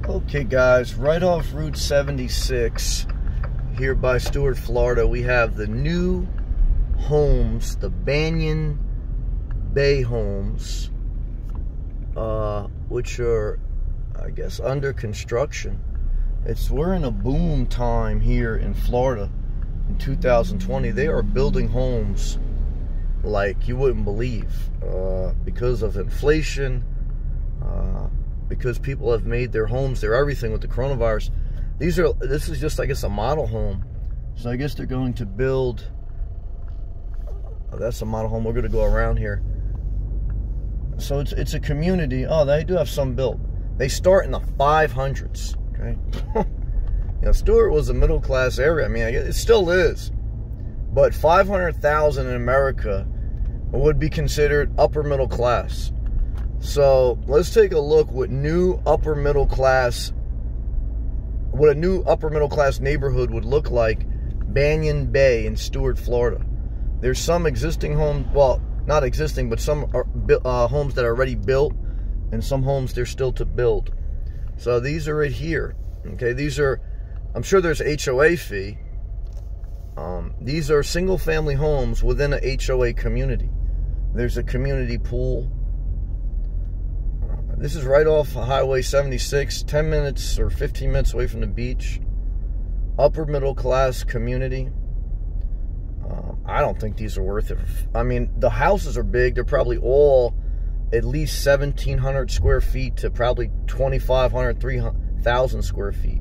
Okay guys, right off Route 76 here by Stuart, Florida, we have the new homes, the Banyan Bay homes, which are, I guess, under construction. We're in a boom time here in Florida in 2020. They are building homes like you wouldn't believe, because of inflation, because people have made their homes their everything with the coronavirus. This is just, I guess, a model home. So I guess they're going to build, that's a model home. We're going to go around here. So it's a community. Oh, they do have some built. They start in the 500s, okay? You know, Stuart was a middle-class area. I mean, it still is. But 500,000 in America would be considered upper middle class. So let's take a look what a new upper middle class neighborhood would look like. Banyan Bay in Stuart, Florida. There's some existing homes, well, not existing, but some are, homes that are already built, and some homes they're still to build. So these are right here. Okay, these are, I'm sure there's a HOA fee. These are single family homes within a HOA community. There's a community pool. This is right off Highway 76, 10 minutes or 15 minutes away from the beach. Upper middle class community. I don't think these are worth it. I mean, the houses are big. They're probably all at least 1,700 square feet to probably 2,500, 3,000 square feet.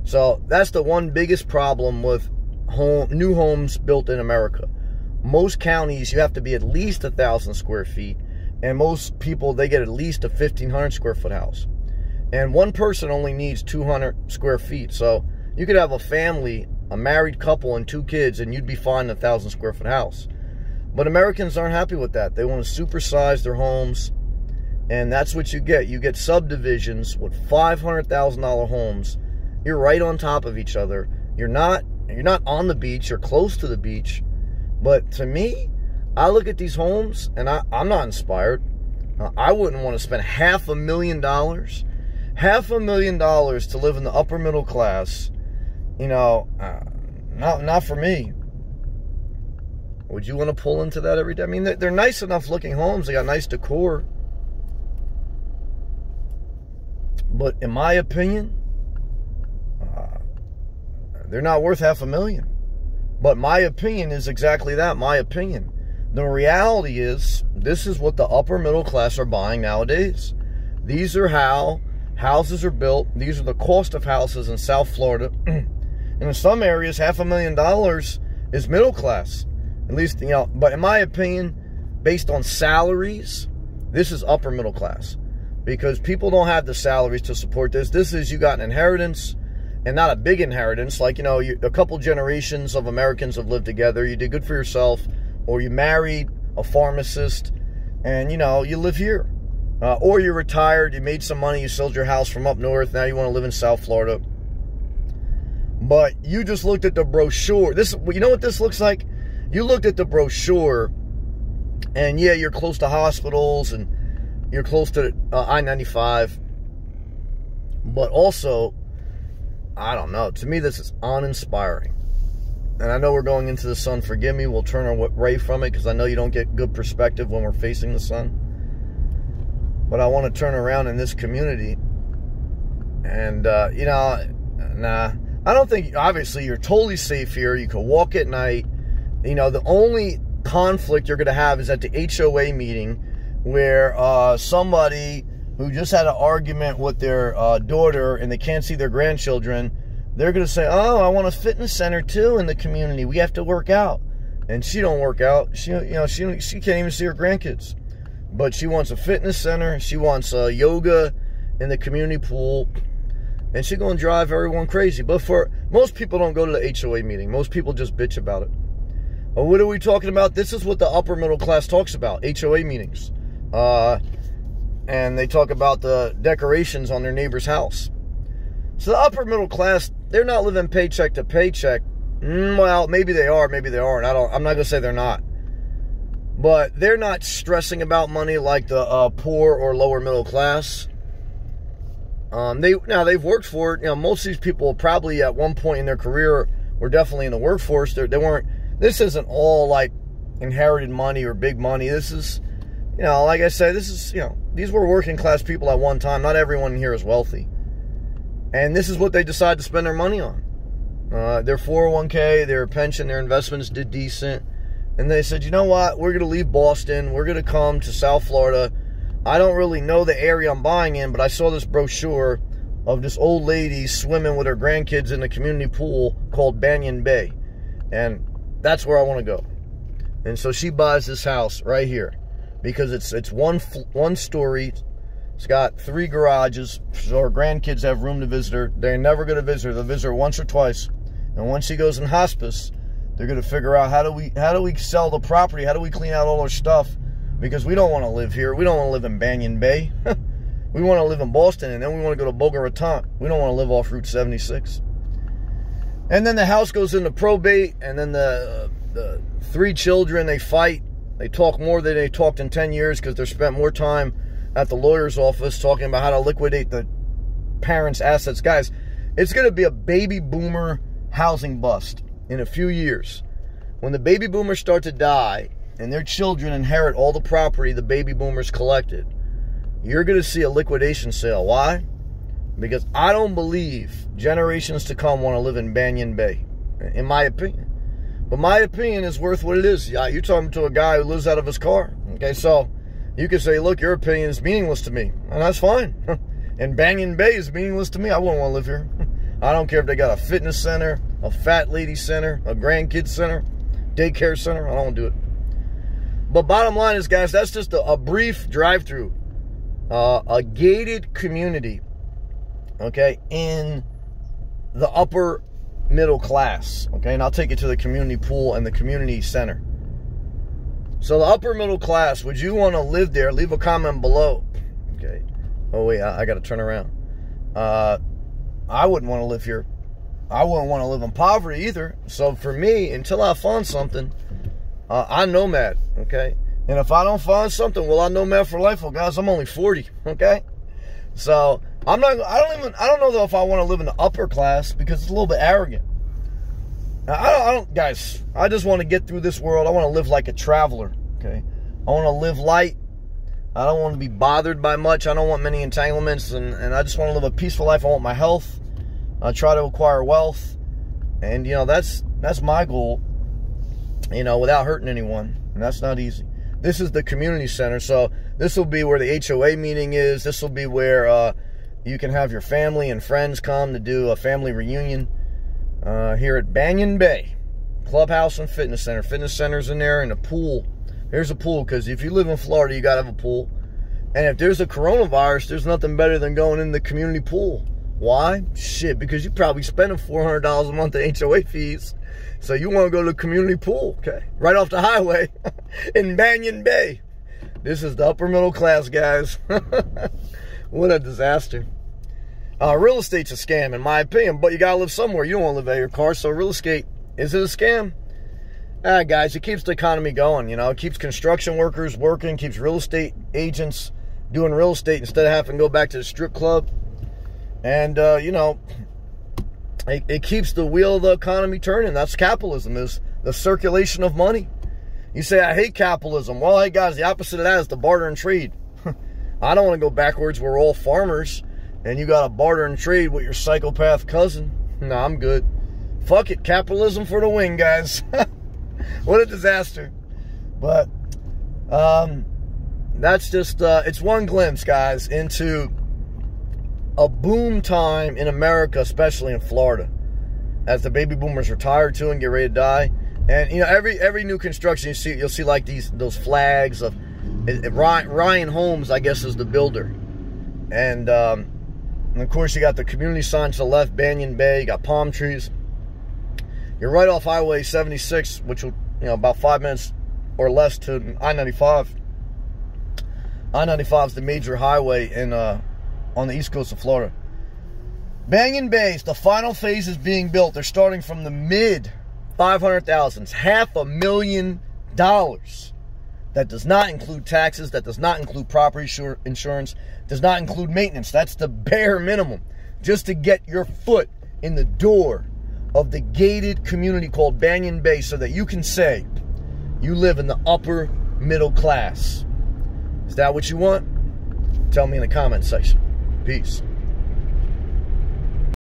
So that's the one biggest problem with new homes built in America. Most counties, you have to be at least 1,000 square feet. And most people, they get at least a 1,500 square foot house. And one person only needs 200 square feet. So you could have a family, a married couple and 2 kids, and you'd be fine in a 1,000 square foot house. But Americans aren't happy with that. They want to supersize their homes. And that's what you get. You get subdivisions with $500,000 homes. You're right on top of each other. You're not on the beach. You're close to the beach. But to me, I look at these homes, and I'm not inspired. I wouldn't want to spend $500,000. $500,000 to live in the upper middle class. You know, not for me. Would you want to pull into that every day? I mean, they're nice enough looking homes. They got nice decor. But in my opinion, they're not worth $500,000. But my opinion is exactly that, my opinion. The reality is, this is what the upper middle class are buying nowadays. These are how houses are built. These are the cost of houses in South Florida. And in some areas, $500,000 is middle class. At least, you know, but in my opinion, based on salaries, this is upper middle class. Because people don't have the salaries to support this. This is, you got an inheritance, and not a big inheritance. Like, you know, a couple generations of Americans have lived together. You did good for yourself. Or you married a pharmacist, and, you know, you live here. Or you're retired, you made some money, you sold your house from up north, now you want to live in South Florida. But you just looked at the brochure. You know what this looks like? You looked at the brochure, and yeah, you're close to hospitals, and you're close to I-95. But also, I don't know, to me this is uninspiring. And I know we're going into the sun. Forgive me. We'll turn away from it because I know you don't get good perspective when we're facing the sun. But I want to turn around in this community. And, you know, nah. I don't think, obviously, you're totally safe here. You can walk at night. You know, the only conflict you're going to have is at the HOA meeting where somebody who just had an argument with their daughter and they can't see their grandchildren, they're going to say, oh, I want a fitness center, too, in the community. We have to work out. And she don't work out. She can't even see her grandkids. But she wants a fitness center. She wants yoga in the community pool. And she's going to drive everyone crazy. But for most people don't go to the HOA meeting. Most people just bitch about it. But what are we talking about? This is what the upper middle class talks about, HOA meetings. And they talk about the decorations on their neighbor's house. So the upper middle class, they're not living paycheck to paycheck. Well, maybe they are, maybe they aren't. I'm not going to say they're not. But they're not stressing about money like the poor or lower middle class. They've worked for it. Most of these people probably at one point in their career were definitely in the workforce. They weren't. This isn't all like inherited money or big money. This is, like I said, this is, these were working class people at one time. Not everyone here is wealthy, and this is what they decide to spend their money on. Their 401k, their pension, their investments did decent, and they said, you know what? We're going to leave Boston. We're going to come to South Florida. I don't really know the area I'm buying in, but I saw this brochure of this old lady swimming with her grandkids in the community pool called Banyan Bay. And that's where I want to go. And so she buys this house right here because it's one story. It's got 3 garages, so her grandkids have room to visit her. They're never going to visit her. They'll visit her once or twice. And once she goes in hospice, they're going to figure out how do we sell the property? How do we clean out all her stuff? Because we don't want to live here. We don't want to live in Banyan Bay. We want to live in Boston, and then we want to go to Boca Raton. We don't want to live off Route 76. And then the house goes into probate, and then the 3 children, they fight. They talk more than they talked in 10 years because they spent more time at the lawyer's office talking about how to liquidate the parents' assets. Guys, it's going to be a baby boomer housing bust in a few years. When the baby boomers start to die, and their children inherit all the property the baby boomers collected, you're going to see a liquidation sale. Why? Because I don't believe generations to come want to live in Banyan Bay, in my opinion. But my opinion is worth what it is. Yeah, you're talking to a guy who lives out of his car. Okay, so you can say, look, your opinion is meaningless to me, and that's fine. And Banyan Bay is meaningless to me. I wouldn't want to live here. I don't care if they got a fitness center, a fat lady center, a grandkid center, daycare center. I don't want to do it. But bottom line is, guys, that's just a brief drive-through. A gated community, okay, in the upper middle class, okay? And I'll take you to the community pool and the community center. So the upper middle class, would you want to live there? Leave a comment below, okay? Oh, wait, I got to turn around. I wouldn't want to live here. I wouldn't want to live in poverty either. So for me, until I find something, I nomad, okay? And if I don't find something, well, I nomad for life. Well, guys, I'm only 40, okay? So I don't know though if I want to live in the upper class because it's a little bit arrogant. Now, guys, I just want to get through this world. I want to live like a traveler, okay? I want to live light. I don't want to be bothered by much. I don't want many entanglements, and I just want to live a peaceful life. I want my health. I try to acquire wealth, and that's my goal. Without hurting anyone, and that's not easy. This is the community center, so this will be where the HOA meeting is. This will be where you can have your family and friends come to do a family reunion here at Banyan Bay Clubhouse and Fitness Center. Fitness center's in there, and a pool. There's a pool, because if you live in Florida, you got to have a pool. And if there's a coronavirus, there's nothing better than going in the community pool. Why? Shit, because you're probably spending $400 a month in HOA fees. So you want to go to the community pool, okay? Right off the highway in Banyan Bay. This is the upper middle class, guys. What a disaster. Real estate's a scam, in my opinion, but you got to live somewhere. You don't want to live out of your car, so real estate, is it a scam? Guys, it keeps the economy going, It keeps construction workers working, keeps real estate agents doing real estate instead of having to go back to the strip club. And, it keeps the wheel of the economy turning. That's capitalism, is the circulation of money. You say, I hate capitalism. Well, hey, guys, the opposite of that is the barter and trade. I don't want to go backwards. We're all farmers, and you got to barter and trade with your psychopath cousin. No, I'm good. Fuck it. Capitalism for the win, guys. What a disaster. But that's just, it's one glimpse, guys, into a boom time in America, especially in Florida, as the baby boomers retire too and get ready to die. And every new construction you'll see like those flags of Ryan Holmes, I guess, is the builder. And of course you got the community sign to the left, Banyan Bay. You got palm trees. You're right off Highway 76, which will about 5 minutes or less to I-95. I-95 is the major highway in on the east coast of Florida. Banyan Bay, the final phase is being built. They're starting from the mid $500,000s, $500,000 That does not include taxes. That does not include property insurance. Does not include maintenance. That's the bare minimum. Just to get your foot in the door of the gated community called Banyan Bay so that you can say you live in the upper middle class. Is that what you want? Tell me in the comment section. Peace.